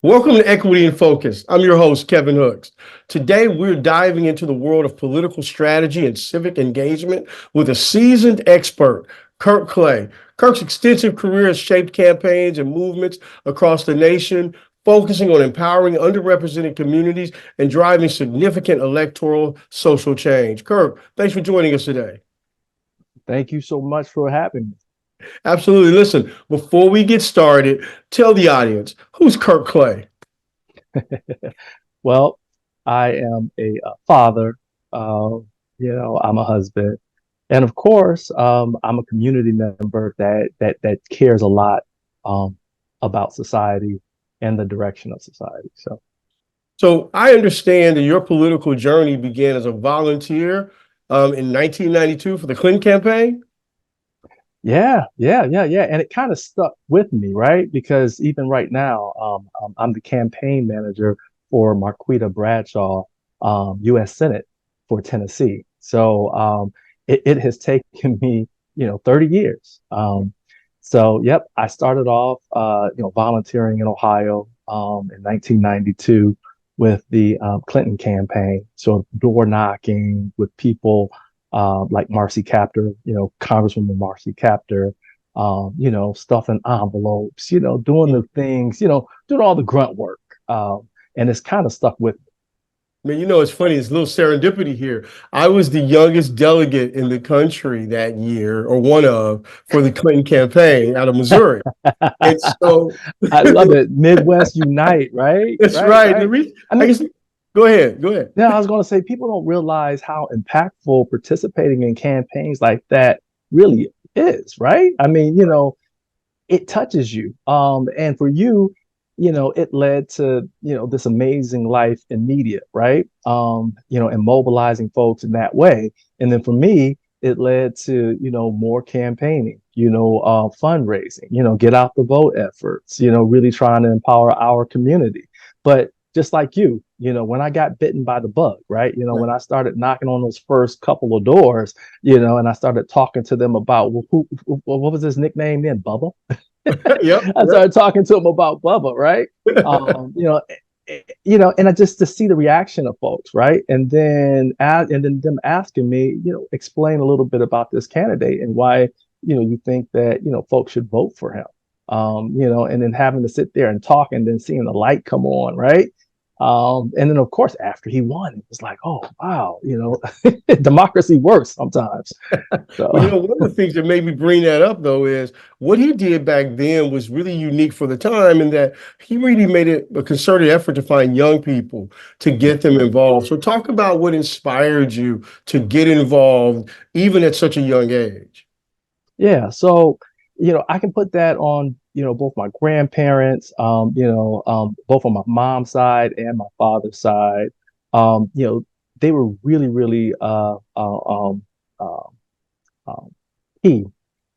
Welcome to Equity in Focus. I'm your host, Kevin Hooks. Today, we're diving into the world of political strategy and civic engagement with a seasoned expert, Kirk Clay. Kirk's extensive career has shaped campaigns and movements across the nation, focusing on empowering underrepresented communities and driving significant electoral social change. Kirk, thanks for joining us today. Thank you so much for having me. Absolutely. Listen, before we get started, tell the audience, who's Kirk Clay? Well, I am a father. Uh, I'm a husband, and of course, I'm a community member that cares a lot um, about society and the direction of society. So I understand that your political journey began as a volunteer in 1992 for the Clinton campaign. Yeah, and it kind of stuck with me, right? Because even right now, I'm the campaign manager for Marquita Bradshaw, U.S. Senate for Tennessee. So it has taken me, 30 years. Yep, I started off, volunteering in Ohio in 1992 with the Clinton campaign. So door knocking with people like Marcy Kaptur, Congresswoman Marcy Kaptur, stuffing envelopes, doing the things, doing all the grunt work. And it's kind of stuck with me. Man, it's funny. It's a little serendipity here. I was the youngest delegate in the country that year, or one of, for the Clinton campaign out of Missouri. And so I love it. Midwest Unite, right? that's Right, right. right. I I mean, guess, go ahead. Go ahead. yeah, I was going to say people don't realize how impactful participating in campaigns like that really is, right? I mean, it touches you. And for you, it led to, this amazing life in media, right? And mobilizing folks in that way. And then for me, it led to, more campaigning, fundraising, get out the vote efforts, really trying to empower our community. But just like you, when I got bitten by the bug, right? When I started knocking on those first couple of doors, and I started talking to them about, well, what was his nickname then? Bubba? Yep. I started talking to him about Bubba, right? Um, you know, and I just to see the reaction of folks, right? And then them asking me, explain a little bit about this candidate and why, you think that, folks should vote for him. And then having to sit there and talk and then seeing the light come on, right? And then of course after he won, it was like, oh wow, democracy works sometimes. Well, So one of the things that made me bring that up, though, is what he did back then was really unique for the time, in that he really made it a concerted effort to find young people to get them involved. So, talk about what inspired you to get involved, even at such a young age. yeah, so I can put that on, both my grandparents, both on my mom's side and my father's side. They were really, really uh, um, key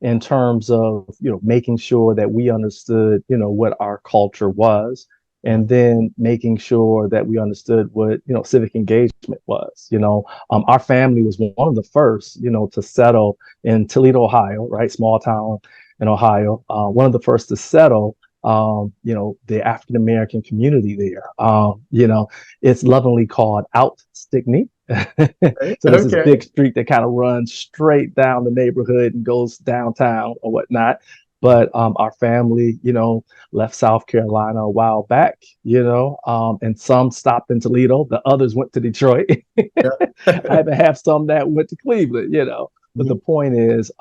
in terms of making sure that we understood what our culture was, and then making sure that we understood what civic engagement was. Our family was one of the first to settle in Toledo, Ohio, right, small town in Ohio, one of the first to settle the African American community there. It's lovingly called Out Stickney. So there's this Okay. big street that kind of runs straight down the neighborhood and goes downtown or whatnot. But our family, left South Carolina a while back, and some stopped in Toledo. The others went to Detroit. I even have some that went to Cleveland, But the Mhm. point is,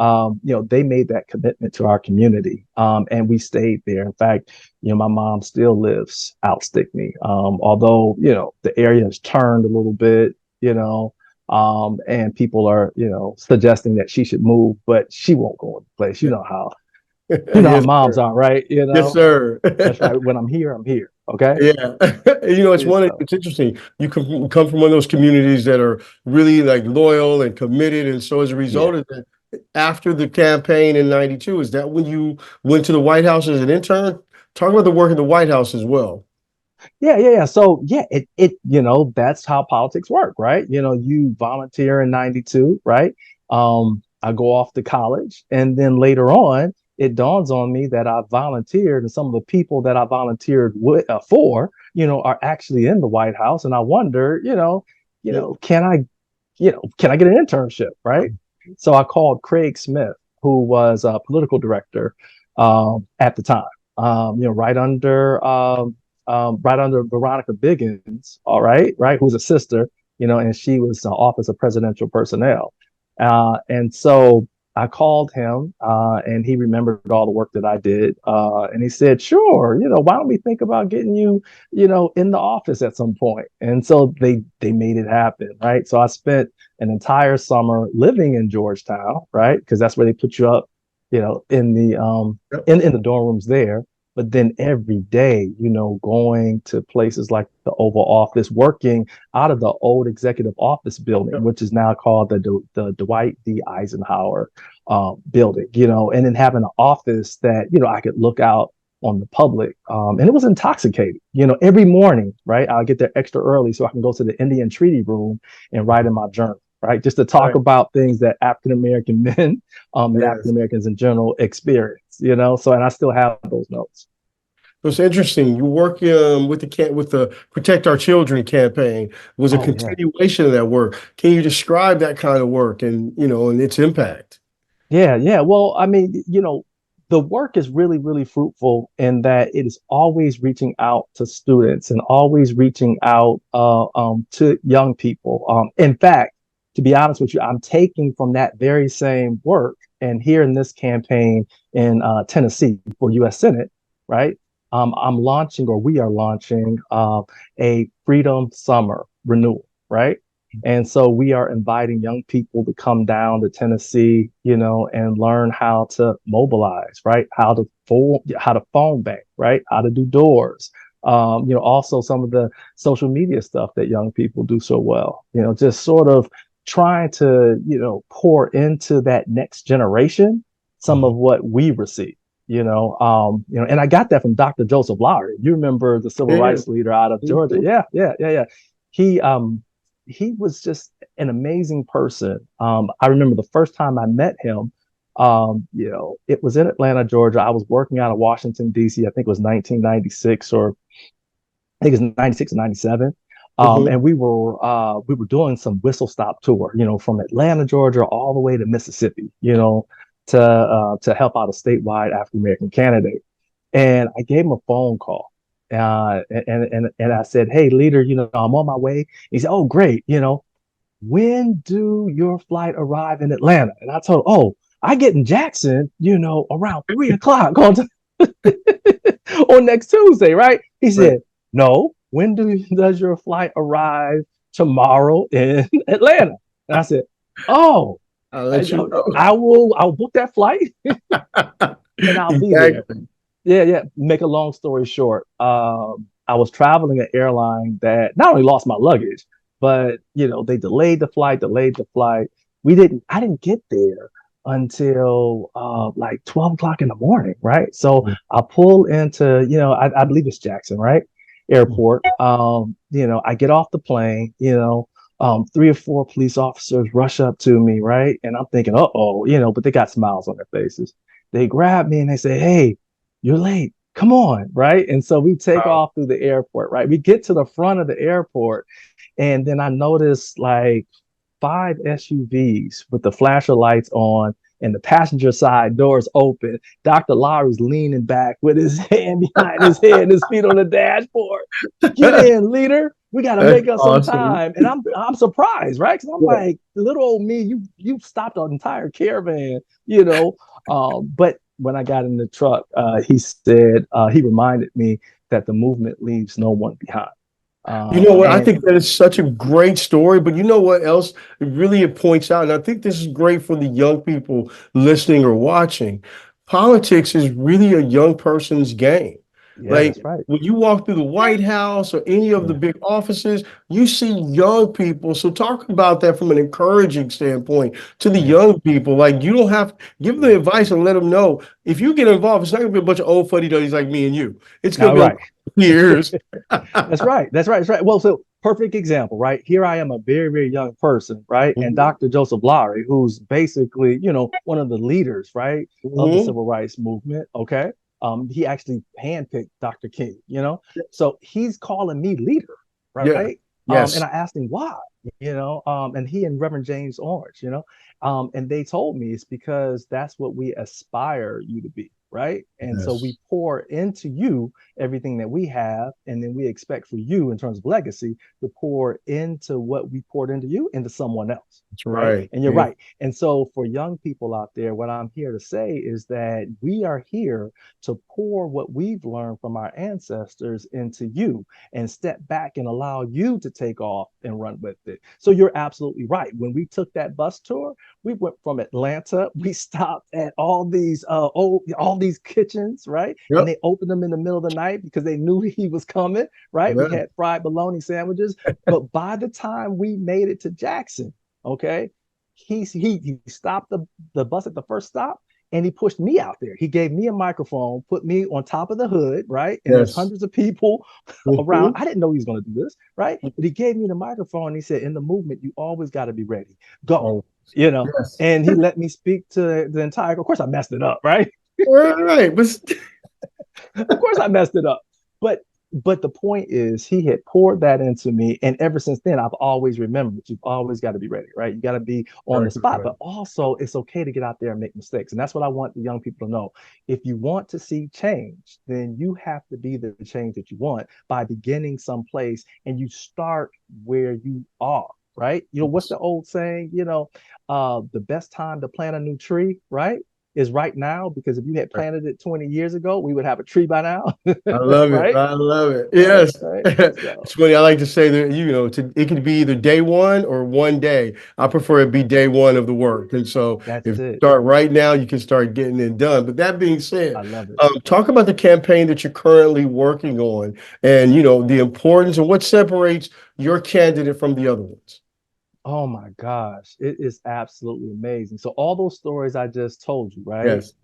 they made that commitment to our community, and we stayed there. In fact, my mom still lives out Stickney, although the area has turned a little bit, and people are suggesting that she should move, but she won't go in the place. You Yeah. know how Yes, moms sir. are, right? Yes, sir. That's right. When I'm here, I'm here. Okay. Yeah. So It's interesting. You come from one of those communities that are really like loyal and committed. And so as a yeah. result of that, after the campaign in 92, is that when you went to the White House as an intern? Talk about the work in the White House as well. Yeah. So yeah, that's how politics work, right? You volunteer in 92, right? I go off to college, and then later on, it dawns on me that I volunteered, and some of the people that I volunteered for, are actually in the White House, and I wonder, Yeah. can I get an internship, right? So I called Craig Smith, who was a political director at the time, right under Veronica Biggins, all right, who's a sister, and she was Office of Presidential Personnel. And so I called him, and he remembered all the work that I did. And he said, sure, why don't we think about getting you, in the office at some point? And so they made it happen, right? So I spent an entire summer living in Georgetown, right? Because that's where they put you up, in the Yep. in the dorm rooms there. But then every day, going to places like the Oval Office, working out of the old executive office building, Yep. which is now called the Dwight D. Eisenhower building, and then having an office that, I could look out on the public. And it was intoxicating, every morning, right? I'll get there extra early so I can go to the Indian Treaty Room and write in my journal, right? Just to talk Right. about things that African American men and African Yes. Americans in general experience, so, and I still have those notes. So it's interesting. You work with the Protect Our Children campaign was a Oh, yeah. continuation of that work. Can you describe that kind of work and and its impact? Yeah, yeah. Well, I mean, the work is really, really fruitful in that it is always reaching out to students and always reaching out to young people. In fact, to be honest with you, I'm taking from that very same work and here in this campaign in Tennessee for U.S. Senate, right? I'm launching, or we are launching, a Freedom Summer renewal, right? And so we are inviting young people to come down to Tennessee, and learn how to mobilize, right? How to phone bank, right? How to do doors. Also some of the social media stuff that young people do so well, just sort of trying to, pour into that next generation some of what we receive. And I got that from Dr. Joseph Lowery. You remember the civil Yeah. rights leader out of Georgia? Mhm. Yeah, yeah, yeah, yeah. He was just an amazing person. I remember the first time I met him, it was in Atlanta, Georgia. I was working out of Washington, D.C. I think it was 1996, or I think it's 96 or 97. Mhm. And we were doing some whistle stop tour, from Atlanta, Georgia, all the way to Mississippi, to help out a statewide African American candidate. And I gave him a phone call. And I said, hey, leader, I'm on my way. He said, oh, great. When do your flight arrive in Atlanta? And I told him, oh, I get in Jackson, around 3 o'clock on next Tuesday, right? He Right. said, no, does your flight arrive tomorrow in Atlanta? And I said, oh, I'll let you know. I'll book that flight and I'll be there. Exactly. Yeah, yeah. Make a long story short, I was traveling an airline that not only lost my luggage, but they delayed the flight. I didn't get there until like 12 o'clock in the morning, right? So I pull into, I believe it's Jackson, right? Airport. I get off the plane, 3 or 4 police officers rush up to me, right? And I'm thinking, uh-oh, but they got smiles on their faces. They grab me and they say, hey, you're late. Come on, right? And so we take Wow. off through the airport, right? We get to the front of the airport, and then I notice like 5 SUVs with the flasher lights on and the passenger side doors open. Dr. Lowry's leaning back with his hand behind his head and his feet on the dashboard. Get in, leader. We got to That's make up some awesome. time. And I'm surprised, right? Because I'm Yeah. like, little old me, you stopped an entire caravan, But when I got in the truck, he said, he reminded me that the movement leaves no one behind. You know what? I And think that is such a great story, but you know what else? It points out, and I think this is great for the young people listening or watching. Politics is really a young person's game. yeah, Like that's right. when you walk through the White House or any of the Yeah. big offices, you see young people. So talk about that from an encouraging standpoint to the Yeah. young people. Like you don't have give them Yeah. advice and let them know if you get involved, it's not gonna be a bunch of old fuddy duddies like me and you. It's gonna All be right. over years. That's right. That's right. That's right. Well, so perfect example, right? Here I am, a very, very young person, right? And Mhm. Dr. Joseph Lowery, who's basically, one of the leaders, right, of the Mhm. civil rights movement. Okay. He actually handpicked Dr. King, So he's calling me leader, Yeah. right? And Yes. I asked him why, and he and Reverend James Orange, and they told me it's because that's what we aspire you to be, right? And so we Yes. pour into you everything that we have, and then we expect for you in terms of legacy to pour into what we poured into you into someone else, That's right? right. And you're Yeah. right. And so for young people out there, what I'm here to say is that we are here to pour what we've learned from our ancestors into you and step back and allow you to take off and run with it. So you're absolutely right. When we took that bus tour, we went from Atlanta. We stopped at all these kitchens, right? And Yep. they opened them in the middle of the night because they knew he was coming, right? We Yeah. had fried bologna sandwiches. But by the time we made it to Jackson, okay, he stopped the bus at the first stop and he pushed me out there. He gave me a microphone, put me on top of the hood, right? And there's Yes. hundreds of people around. Mhm. I didn't know he was going to do this, right? But he gave me the microphone and he said, in the movement, you always got to be ready. Go, Oh, you know. yes. And he let me speak to the entire. Of course, I messed it up, right? Right, right. But Of course, I messed it up. But the point is, he had poured that into me, and ever since then, I've always remembered you've always got to be ready, right? You got to be on the exactly spot, right. but also it's okay to get out there and make mistakes, and that's what I want the young people to know. If you want to see change, then you have to be the change that you want by beginning someplace, and you start where you are. Right? What's the old saying? The best time to plant a new tree, right? Is right now, because if you had planted it 20 years ago, we would have a tree by now. I love it. Right? I love it. Right, Yes. right. It's So funny. I like to say that, it could be either day one or one day. I prefer it be day one of the work. And so that's if you it. start right now, you can start getting it done. But that being said, I love it. talk about the campaign that you're currently working on and, the importance and what separates your candidate from the other ones. Oh my gosh, it is absolutely amazing. So all those stories I just told you, right? Yes.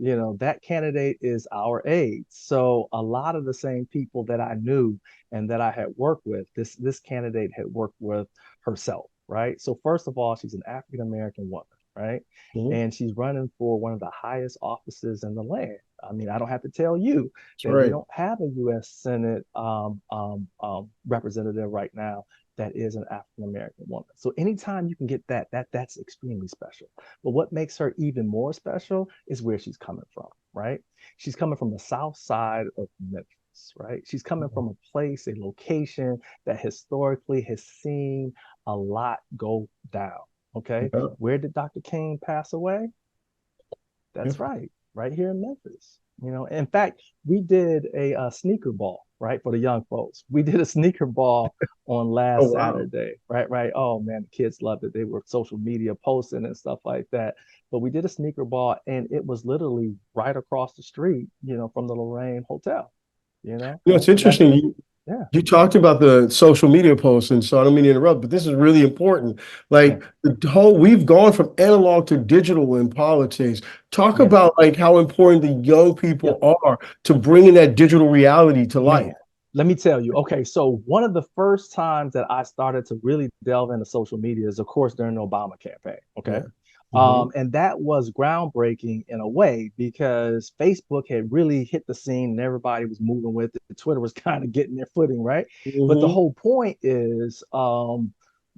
That candidate is our age. So a lot of the same people that I knew and that I had worked with, this candidate had worked with herself, right? So first of all, she's an African American woman, right? Mhm. And she's running for one of the highest offices in the land. I mean, I don't have to tell you That's that we right. don't have a U.S. Senate representative right now that is an African American woman. So anytime you can get that's extremely special. But what makes her even more special is where she's coming from, right? She's coming from the south side of Memphis, right? She's coming from a place, a location that historically has seen a lot go down. Okay. Yeah. Where did Dr. King pass away? Yeah. That's right here in Memphis. In fact, we did a sneaker ball, right, for the young folks. We did a sneaker ball on Oh, last wow. Saturday, right, right. Oh man, the kids loved it. They were social media posting and stuff like that. But we did a sneaker ball, and it was literally right across the street, from the Lorraine Hotel. It's That's interesting. yeah, You talked about the social media posts, and so I don't mean to interrupt, but this is really important. yeah, Like we've gone from analog to digital in politics. Talk yeah, about like how important the young yeah. people are to bringing that digital reality to life. Man, let me tell you. Okay, so one of the first times that I started to really delve into social media is, of course, during the Obama campaign. Okay. Yeah. Hmm. And that was groundbreaking in a way because Facebook had really hit the scene and everybody was moving with it. Twitter was kind of getting their footing, right? But the Hmm. whole point is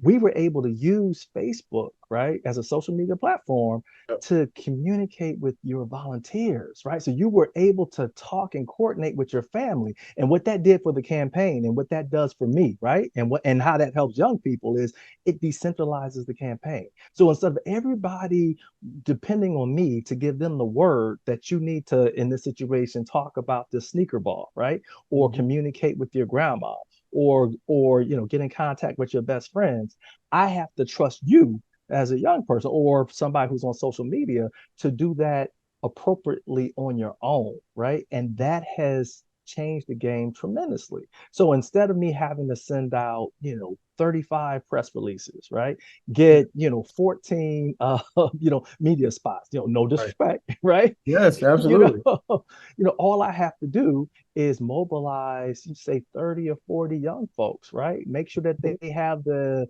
we were able to use Facebook, right, as a social media platform to communicate with your volunteers, right? So you were able to talk and coordinate with your family. And what that did for the campaign and what that does for me, right? And how that helps young people is it decentralizes the campaign. So instead of everybody depending on me to give them the word that you need to, in this situation, talk about this sneaker ball, right? Or Hmm. communicate with your grandma or get in contact with your best friends, I have to trust you as a young person or somebody who's on social media to do that appropriately on your own, right? And that has changed the game tremendously. So instead of me having to send out, 35 press releases, right? Get, 14 media spots, no Right. disrespect, right? Yes, You absolutely. know, all I have to do is mobilize, say 30 or 40 young folks, right? Make sure that they have the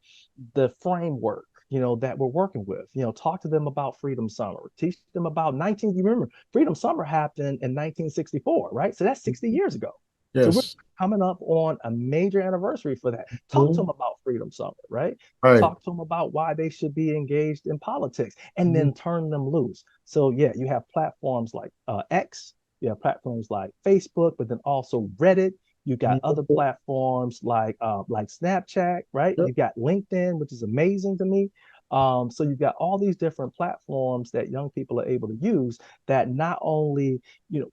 framework, that we're working with. Talk to them about Freedom Summer, teach them about you remember Freedom Summer happened in 1964, right? So that's 60 years ago. So we're Yes. coming up on a major anniversary for that. Talk to them Mhm. about Freedom Summer, right? Right. Talk to them about why they should be engaged in politics and Mhm. then turn them loose. So yeah, you have platforms like X, you have platforms like Facebook, but then also Reddit. You got other platforms like Snapchat, right? Yep. You got LinkedIn, which is amazing to me. So you've got all these different platforms that young people are able to use that not only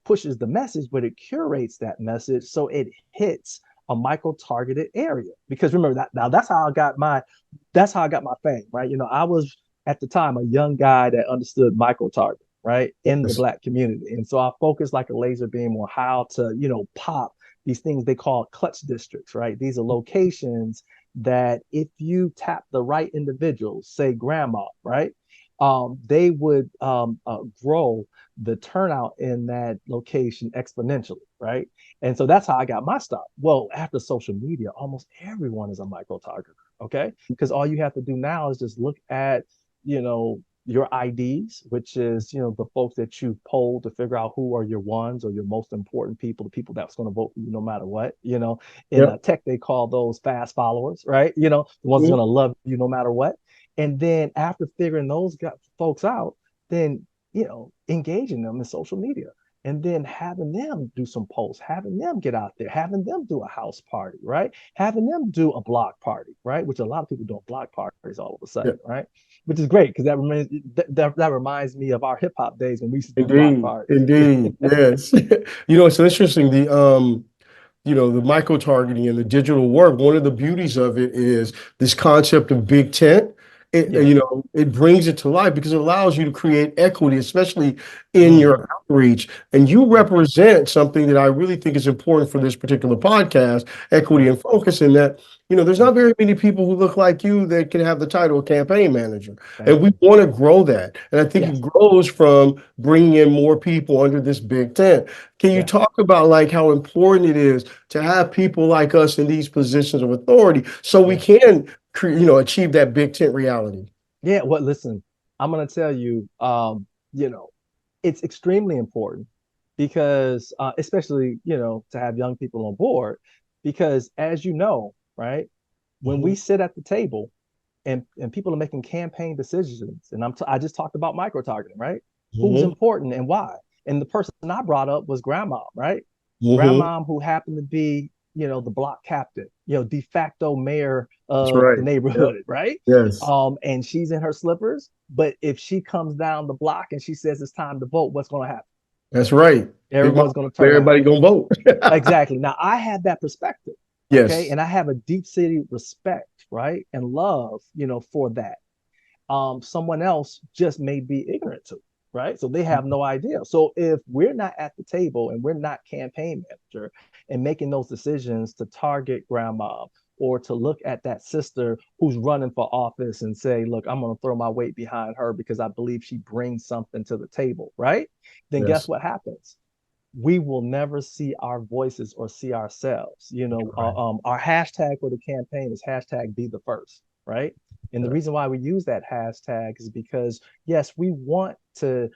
pushes the message, but it curates that message so it hits a micro targeted area. Because remember that now that's how I got my fame, right? I was at the time a young guy that understood micro target, right, in the Yes. Black community, and so I focused like a laser beam on how to pop these things they call clutch districts, right? These are locations that if you tap the right individuals, say grandma, right, they would grow the turnout in that location exponentially, right? And so that's how I got my start. Well, after social media, almost everyone is a micro targeter, okay? Because all you have to do now is just look at, your IDs, which is, the folks that you poll to figure out who are your ones or your most important people, the people that's going to vote for you no matter what. In Yep. tech, they call those fast followers, right? The ones that's Mhm. going to love you no matter what. And then after figuring those folks out, then engaging them in social media and then having them do some posts, having them get out there, having them do a house party, right? Having them do a block party, right? Which a lot of people do block parties all of a sudden, Yep. right? Which is great because that reminds me of our hip hop days when we used to do block Indeed. parties. Indeed. Yes. It's interesting. The micro targeting and the digital work, one of the beauties of it is this concept of big tent. Yeah. It brings it to life because it allows you to create equity, especially in Hmm. your outreach. And you Yeah. represent something that I really think is important for this particular podcast, equity Hmm. and focus, in that, there's not very many people who look like you that can have the title of campaign manager. And Thank we you. want to grow that. And I think it Yes. grows from bringing in more people under this big tent. Can you Yeah. talk about like how important it is to have people like us in these positions of authority so we Yeah. can achieve that big tent reality? Yeah. Well, listen, I'm gonna tell you, you know, it's extremely important because especially, to have young people on board, because as you know, right, when Mhm. we sit at the table and people are making campaign decisions, and I just talked about micro targeting, right? Who's Mhm. important and why? And the person I brought up was grandma, right? Mhm. Grandma who happened to be, the block captain, de facto mayor That's of right. the Yep. neighborhood, right? Yes. And she's in her slippers, but if she comes down the block and she says it's time to vote, what's going to happen? That's right. Big mama, Everyone's going to turn out. everybody gonna vote. Exactly. Now I have that perspective, okay, Yes. and I have a deep seated respect, right, and love, for that. Someone else just may be ignorant to, right? So they have no idea. So if we're not at the table and we're not campaign manager and making those decisions to target grandma or to look at that sister who's running for office and say, look, I'm going to throw my weight behind her because I believe she brings something to the table, right? Then guess Yes. what happens? We will never see our voices or see ourselves. Right. Our hashtag for the campaign is hashtag be the first, right? And the Yeah. reason why we use that hashtag is because yes, we want to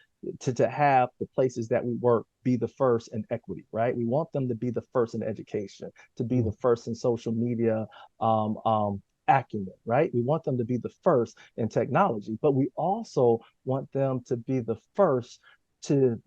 have the places that we work be the first in equity, right? We want them to be the first in education, to be Mm. the first in social media acumen, right? We want them to be the first in technology, but we also want them to be the first to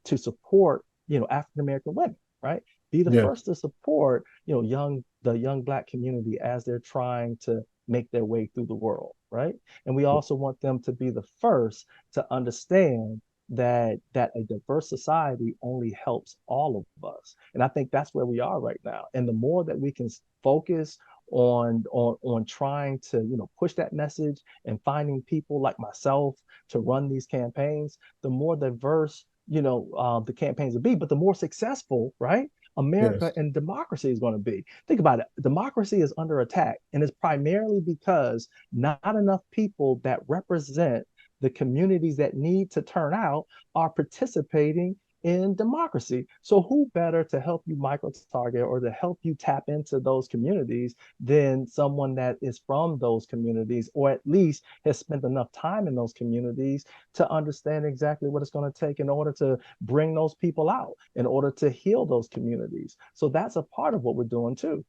to support African American women, right? Be the Yeah. first to support the young Black community as they're trying to make their way through the world, right? And we also want them to be the first to understand that a diverse society only helps all of us. And I think that's where we are right now. And the more that we can focus on trying to push that message and finding people like myself to run these campaigns, the more diverse the campaigns will be, but the more successful, right? America Yes. and democracy is going to be. Think about it. Democracy is under attack, and it's primarily because not enough people that represent the communities that need to turn out are participating in democracy. So who better to help you micro target or to help you tap into those communities than someone that is from those communities, or at least has spent enough time in those communities to understand exactly what it's going to take in order to bring those people out, in order to heal those communities. So that's a part of what we're doing too.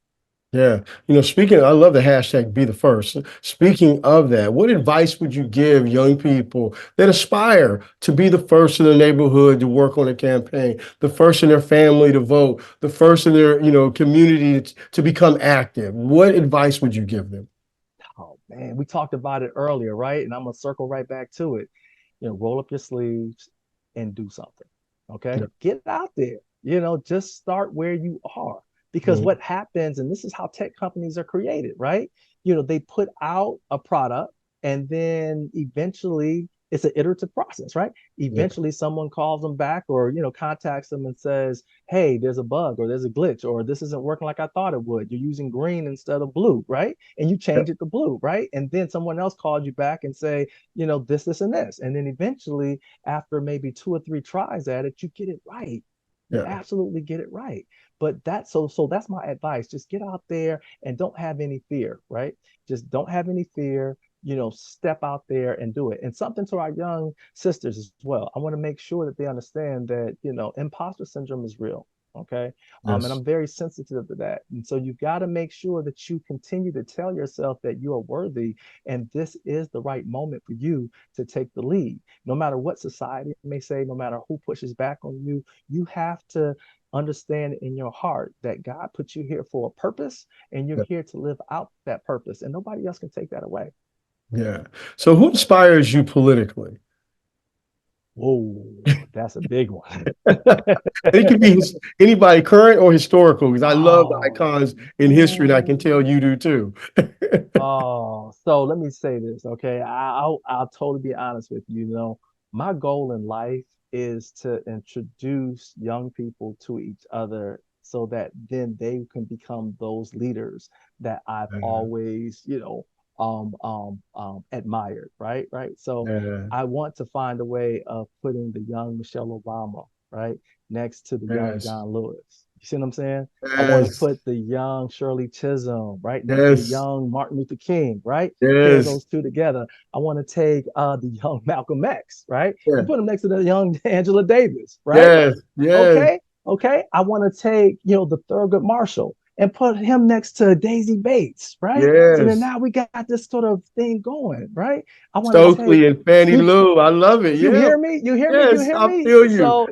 Yeah. Speaking, I love the hashtag be the first. Speaking of that, what advice would you give young people that aspire to be the first in their neighborhood to work on a campaign, the first in their family to vote, the first in their, community to become active? What advice would you give them? Oh man, we talked about it earlier, right? And I'm gonna circle right back to it. Roll up your sleeves and do something. Okay. Yeah. Get out there. Just start where you are. Because Mhm. what happens, and this is how tech companies are created, right? They put out a product and then eventually it's an iterative process, right? Yeah. Eventually someone calls them back or, contacts them and says, hey, there's a bug or there's a glitch or this isn't working like I thought it would. You're using green instead of blue, right? And you Yeah. change it to blue, right? And then someone else called you back and say, this, and this. And then eventually, after maybe two or three tries at it, you get it right. You Yeah. absolutely get it right. But so that's my advice. Just get out there and don't have any fear, right? Just don't have any fear. Step out there and do it. And something to our young sisters as well. I want to make sure that they understand that, imposter syndrome is real. Okay. And Yes. I'm very sensitive to that. And so you've got to make sure that you continue to tell yourself that you are worthy and this is the right moment for you to take the lead. No matter what society may say, no matter who pushes back on you, you have to understand in your heart that God put you here for a purpose and you're Yeah. here to live out that purpose, and nobody else can take that away. Yeah. So who inspires you politically? Whoa, that's a big one. It could be anybody current or historical, because I love the Oh, icons in history, and I can tell man. you do too. Oh, so let me say this, okay? I'll totally be honest with you. My goal in life is to introduce young people to each other so that then they can become those leaders that I've always, admired, right? Right. So Yeah. I want to find a way of putting the young Michelle Obama, right, next to the young Yes. John Lewis. You see what I'm saying? I want to Yes. put the young Shirley Chisholm right next to the Yes. young Martin Luther King, right? Pair Yes. those two together. I want to take the young Malcolm X, right? Yeah. And put him next to the young Angela Davis, right? Yes. Yes. Okay. Okay. I want to take, the Thurgood Marshall and put him next to Daisy Bates, right? So then Yes. now we got this sort of thing going, right? I want to take Stokely and Fannie you Lou. I love it. you Yeah. hear me? You hear me? You Yes. hear I me? feel you. So,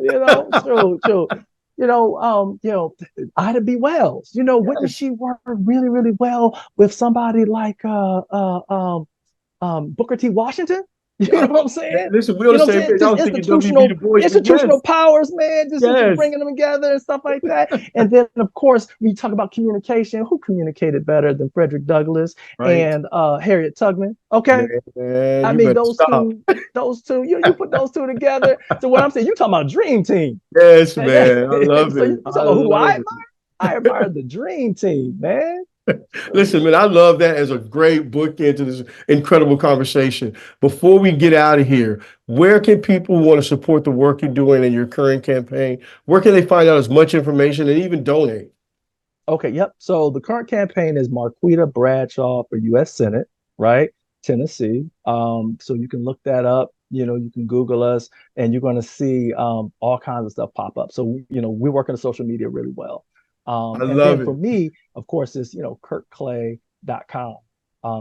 true, true. Ida B. Wells, wouldn't Yes. she work really, really well with somebody like Booker T. Washington? You know Oh, what I'm man, saying? listen, we're on You the know what I'm same saying? page. I Just was thinking WB Du Bois, but institutional yes. powers, man. Just Yes. bringing them together and stuff like that. And then, of course, we talk about communication. Who communicated better than Frederick Douglass Right. and Harriet Tubman? Okay, Man, I you mean, better stop. those two, you put those two together. So what I'm saying, you talking about dream team. Yes, And then, man. I love so it. you talking I about who do I love admire? it. I admire the dream team, man. Listen, man, I love that as a great bookend to this incredible conversation. Before we get out of here, where can people want to support the work you're doing in your current campaign? Where can they find out as much information and even donate? Okay, yep. So the current campaign is Marquita Bradshaw for U.S. Senate, right? Tennessee. So you can look that up. You can Google us, and you're going to see all kinds of stuff pop up. So we're working on social media really well. I And then love for it. me, of course, is kurtclay.com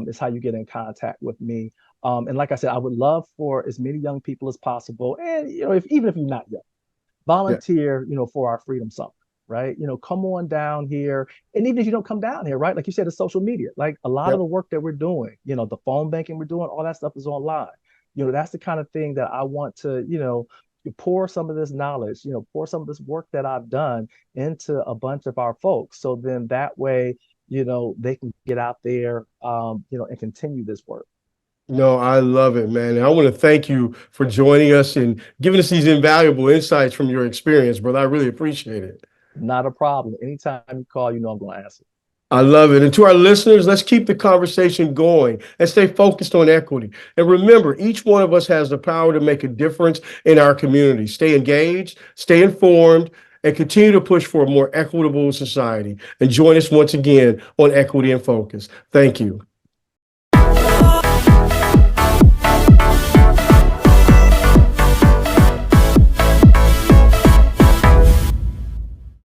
is how you get in contact with me. And like I said, I would love for as many young people as possible, and if even if you're not young, Yeah. volunteer, for our Freedom Summit, right? Come on down here. And even if you don't come down here, right? Like you said, it's social media. Like a lot Yeah. of the work that we're doing, the phone banking we're doing, all that stuff is online. That's the kind of thing that I want to, pour some of this knowledge, pour some of this work that I've done into a bunch of our folks. So then that way, they can get out there, and continue this work. No, I love it, man. And I want to thank you for joining us and giving us these invaluable insights from your experience, brother. I really appreciate it. Not a problem. Anytime you call, you know I'm going to answer. I love it. And to our listeners, let's keep the conversation going and stay focused on equity. And remember, each one of us has the power to make a difference in our community. Stay engaged, stay informed, and continue to push for a more equitable society. And join us once again on Equity in Focus. Thank you.